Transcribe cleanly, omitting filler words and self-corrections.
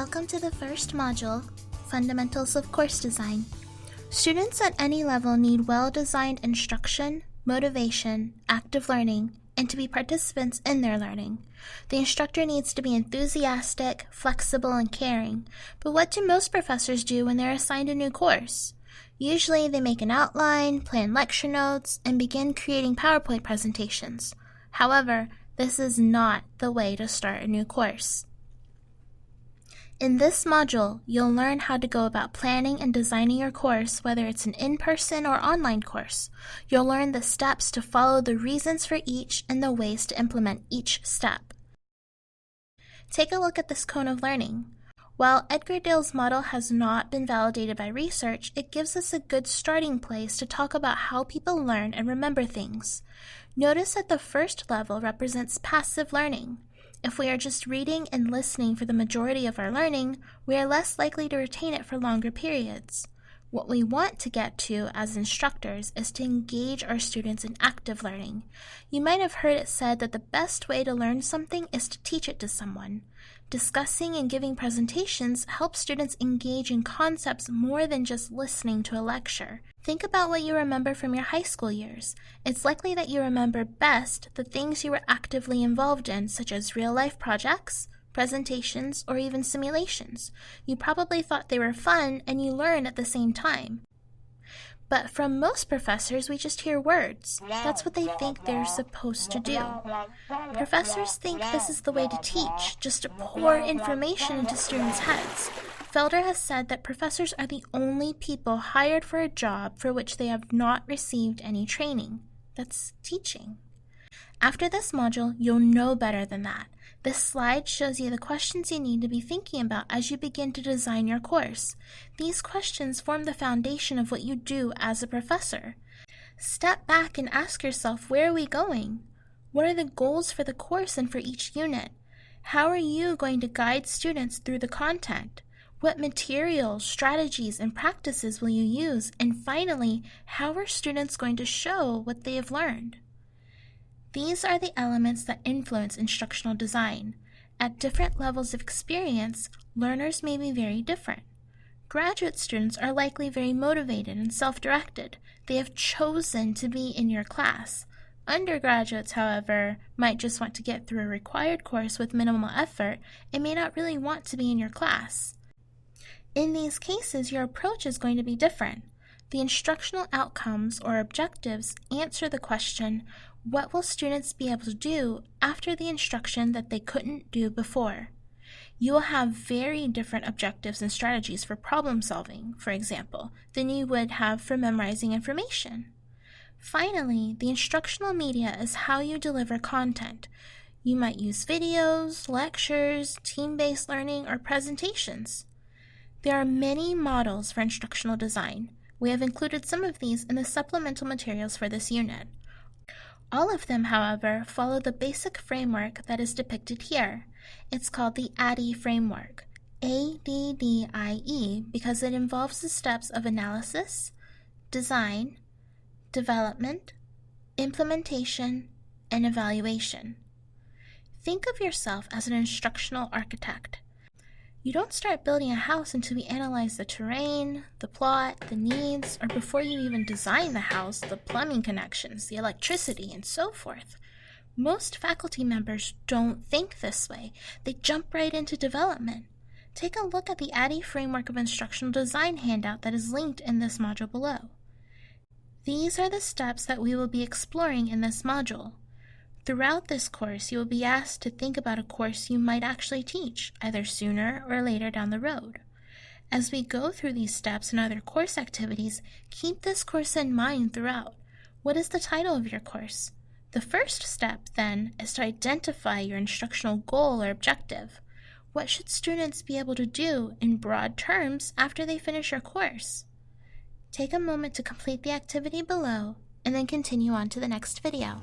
Welcome to the first module, Fundamentals of Course Design. Students at any level need well-designed instruction, motivation, active learning, and to be participants in their learning. The instructor needs to be enthusiastic, flexible, and caring. But what do most professors do when they're assigned a new course? Usually they make an outline, plan lecture notes, and begin creating PowerPoint presentations. However, this is not the way to start a new course. In this module, you'll learn how to go about planning and designing your course, whether it's an in-person or online course. You'll learn the steps to follow, the reasons for each, and the ways to implement each step. Take a look at this cone of learning. While Edgar Dale's model has not been validated by research, it gives us a good starting place to talk about how people learn and remember things. Notice that the first level represents passive learning. If we are just reading and listening for the majority of our learning, we are less likely to retain it for longer periods. What we want to get to as instructors is to engage our students in active learning. You might have heard it said that the best way to learn something is to teach it to someone. Discussing and giving presentations helps students engage in concepts more than just listening to a lecture. Think about what you remember from your high school years. It's likely that you remember best the things you were actively involved in, such as real-life projects, presentations, or even simulations. You probably thought they were fun and you learned at the same time. But from most professors, we just hear words. That's what they think they're supposed to do. Professors think this is the way to teach, just to pour information into students' heads. Felder has said that professors are the only people hired for a job for which they have not received any training. That's teaching. After this module, you'll know better than that. This slide shows you the questions you need to be thinking about as you begin to design your course. These questions form the foundation of what you do as a professor. Step back and ask yourself, where are we going? What are the goals for the course and for each unit? How are you going to guide students through the content? What materials, strategies, and practices will you use? And finally, how are students going to show what they have learned? These are the elements that influence instructional design. At different levels of experience, learners may be very different. Graduate students are likely very motivated and self-directed. They have chosen to be in your class. Undergraduates, however, might just want to get through a required course with minimal effort and may not really want to be in your class. In these cases, your approach is going to be different. The instructional outcomes or objectives answer the question, what will students be able to do after the instruction that they couldn't do before? You will have very different objectives and strategies for problem solving, for example, than you would have for memorizing information. Finally, the instructional media is how you deliver content. You might use videos, lectures, team-based learning, or presentations. There are many models for instructional design. We have included some of these in the supplemental materials for this unit. All of them, however, follow the basic framework that is depicted here. It's called the ADDIE framework, ADDIE, because it involves the steps of analysis, design, development, implementation, and evaluation. Think of yourself as an instructional architect. You don't start building a house until you analyze the terrain, the plot, the needs, or before you even design the house, the plumbing connections, the electricity, and so forth. Most faculty members don't think this way. They jump right into development. Take a look at the ADDIE Framework of Instructional Design handout that is linked in this module below. These are the steps that we will be exploring in this module. Throughout this course, you will be asked to think about a course you might actually teach, either sooner or later down the road. As we go through these steps and other course activities, keep this course in mind throughout. What is the title of your course? The first step, then, is to identify your instructional goal or objective. What should students be able to do in broad terms after they finish your course? Take a moment to complete the activity below, and then continue on to the next video.